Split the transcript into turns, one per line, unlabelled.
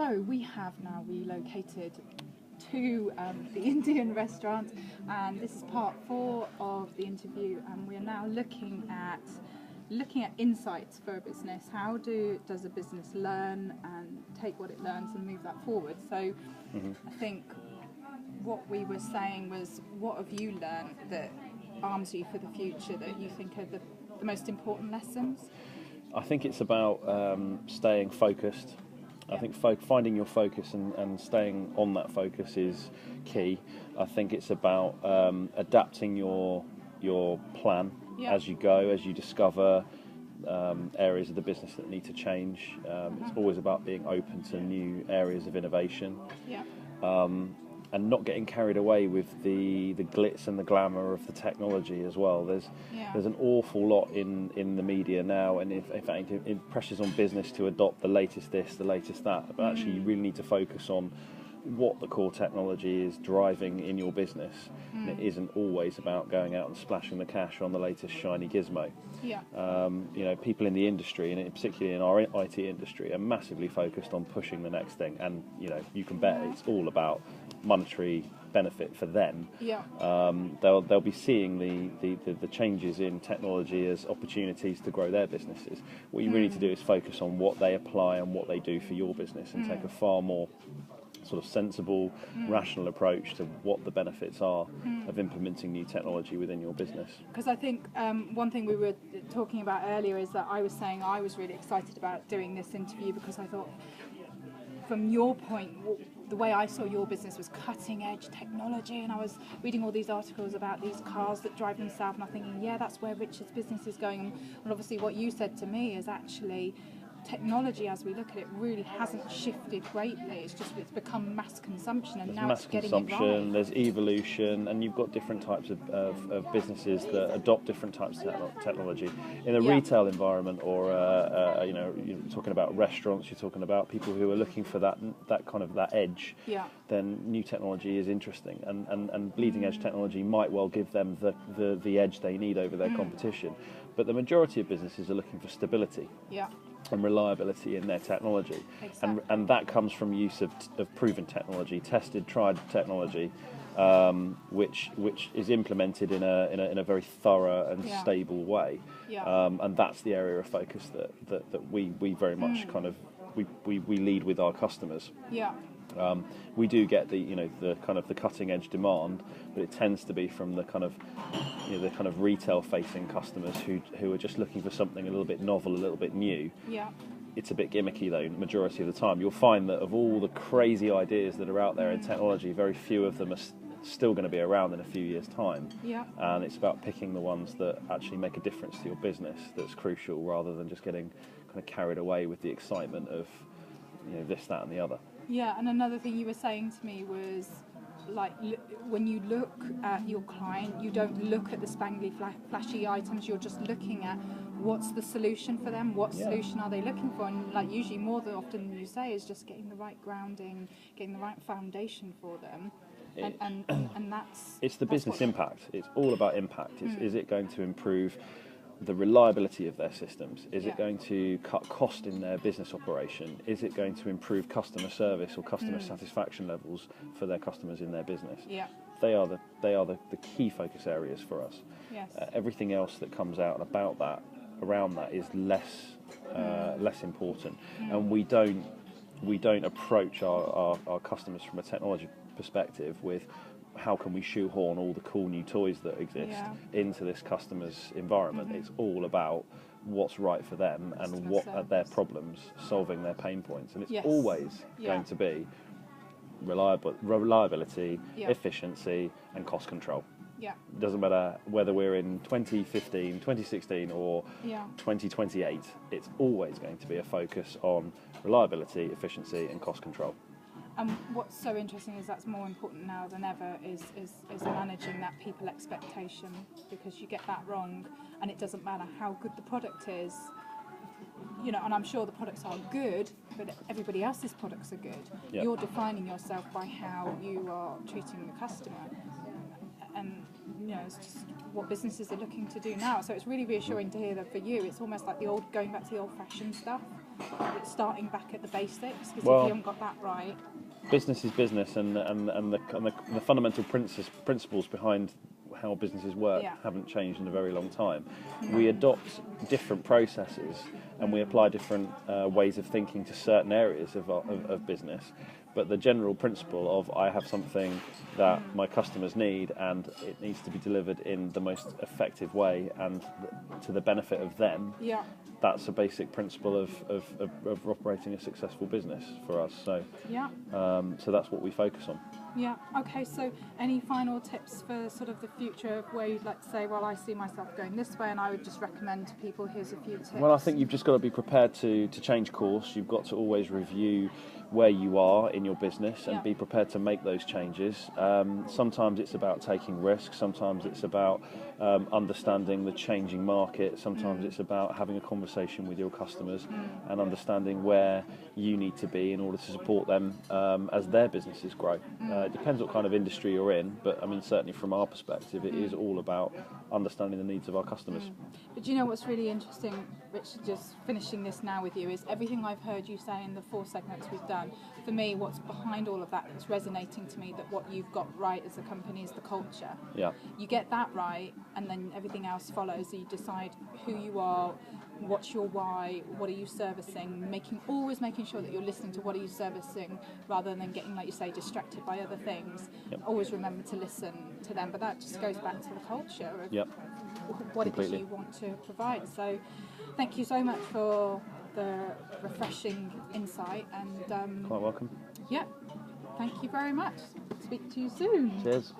So we have now relocated to the Indian restaurant, and this is part 4 of the interview, and we're now looking at insights for a business. How does a business learn and take what it learns and move that forward? So I think what we were saying was, what have you learned that arms you for the future, that you think are the most important lessons?
I think it's about staying focused. I think finding your focus and staying on that focus is key. I think it's about adapting your plan as you go, as you discover areas of the business that need to change. It's always about being open to new areas of innovation. And not getting carried away with the glitz and the glamour of the technology as well. There's an awful lot in the media now, and in fact it pressures on business to adopt the latest this, the latest that. But actually you really need to focus on what the core technology is driving in your business. And it isn't always about going out and splashing the cash on the latest shiny gizmo. People in the industry, and particularly in our IT industry, are massively focused on pushing the next thing. And you can bet it's all about monetary benefit for them. They'll be seeing the changes in technology as opportunities to grow their businesses. What you really need to do is focus on what they apply and what they do for your business, and take a far more sort of sensible, rational approach to what the benefits are of implementing new technology within your business.
Because I think one thing we were talking about earlier is that I was saying I was really excited about doing this interview because I thought, from your point, the way I saw your business was cutting edge technology, and I was reading all these articles about these cars that drive themselves, and I'm thinking, that's where Richard's business is going. And obviously what you said to me is actually technology, as we look at it, really hasn't shifted greatly. It's become mass consumption, and now it's getting it right.
There's evolution, and you've got different types of businesses that adopt different types of technology. In a retail environment, or you're talking about restaurants, you're talking about people who are looking for that kind of that edge. Then new technology is interesting, and bleeding edge technology might well give them the edge they need over their competition. But the majority of businesses are looking for stability. And reliability in their technology. And that comes from use of proven technology, tested, tried technology, which is implemented in a very thorough and stable way. And that's the area of focus that we very much kind of we lead with our customers. We do get the kind of the cutting edge demand, but it tends to be from the kind of the kind of retail facing customers who are just looking for something a little bit novel, a little bit new. It's a bit gimmicky though. Majority of the time, you'll find that of all the crazy ideas that are out there in technology, very few of them are still going to be around in a few years' time. And it's about picking the ones that actually make a difference to your business that's crucial, rather than just getting kind of carried away with the excitement of this, that, and the other.
And another thing you were saying to me was, like, when you look at your client, you don't look at the spangly, flashy items. You're just looking at what's the solution for them. What solution are they looking for? And like usually, more than often you say, is just getting the right grounding, getting the right foundation for them. And that's
the business impact. It's all about impact. Is it going to improve the reliability of their systems? Is it going to cut cost in their business operation? Is it going to improve customer service or customer satisfaction levels for their customers in their business? They are the key focus areas for us. Everything else that comes out and about that, around that, is less important. And we don't approach our customers from a technology perspective with, how can we shoehorn all the cool new toys that exist into this customer's environment? It's all about what's right for them and what are their problems, solving their pain points. And it's always going to be reliability, efficiency, and cost control. It doesn't matter whether we're in 2015, 2016 or 2028, it's always going to be a focus on reliability, efficiency, and cost control.
And what's so interesting is that's more important now than ever, is managing that people expectation, because you get that wrong and it doesn't matter how good the product is, and I'm sure the products are good, but everybody else's products are good. You're defining yourself by how you are treating the customer, and it's just what businesses are looking to do now. So it's really reassuring to hear that for you it's almost like going back to the old-fashioned stuff. starting back at the basics, because
Well,
if you haven't got that right,
business is business, and the fundamental principles behind how businesses work haven't changed in a very long time. We adopt different processes and we apply different ways of thinking to certain areas of business. But the general principle of I have something that my customers need and it needs to be delivered in the most effective way and to the benefit of them, that's a basic principle of operating a successful business for us. So, so that's what we focus on.
Yeah. Okay. So, any final tips for sort of the future of where you'd like to say, well, I see myself going this way, and I would just recommend to people, here's a few tips.
Well, I think you've just got to be prepared to change course. You've got to always review where you are in your business and be prepared to make those changes. Sometimes it's about taking risks. Sometimes it's about understanding the changing market. Sometimes it's about having a conversation with your customers and understanding where you need to be in order to support them as their businesses grow. It depends what kind of industry you're in, but I mean, certainly from our perspective, it is all about understanding the needs of our customers.
But do you know what's really interesting, Richard, just finishing this now with you, is everything I've heard you say in the 4 segments we've done. For me, what's behind all of that that's resonating to me, that what you've got right as a company is the culture.
Yeah.
You get that right, and then everything else follows. So you decide who you are, what's your why, what are you servicing, always making sure that you're listening to what are you servicing rather than getting, like you say, distracted by other things. Always remember to listen to them, but that just goes back to the culture of what it is you want to provide. So thank you so much for the refreshing insight, and
Quite welcome.
thank you very much. Speak to you soon.
Cheers.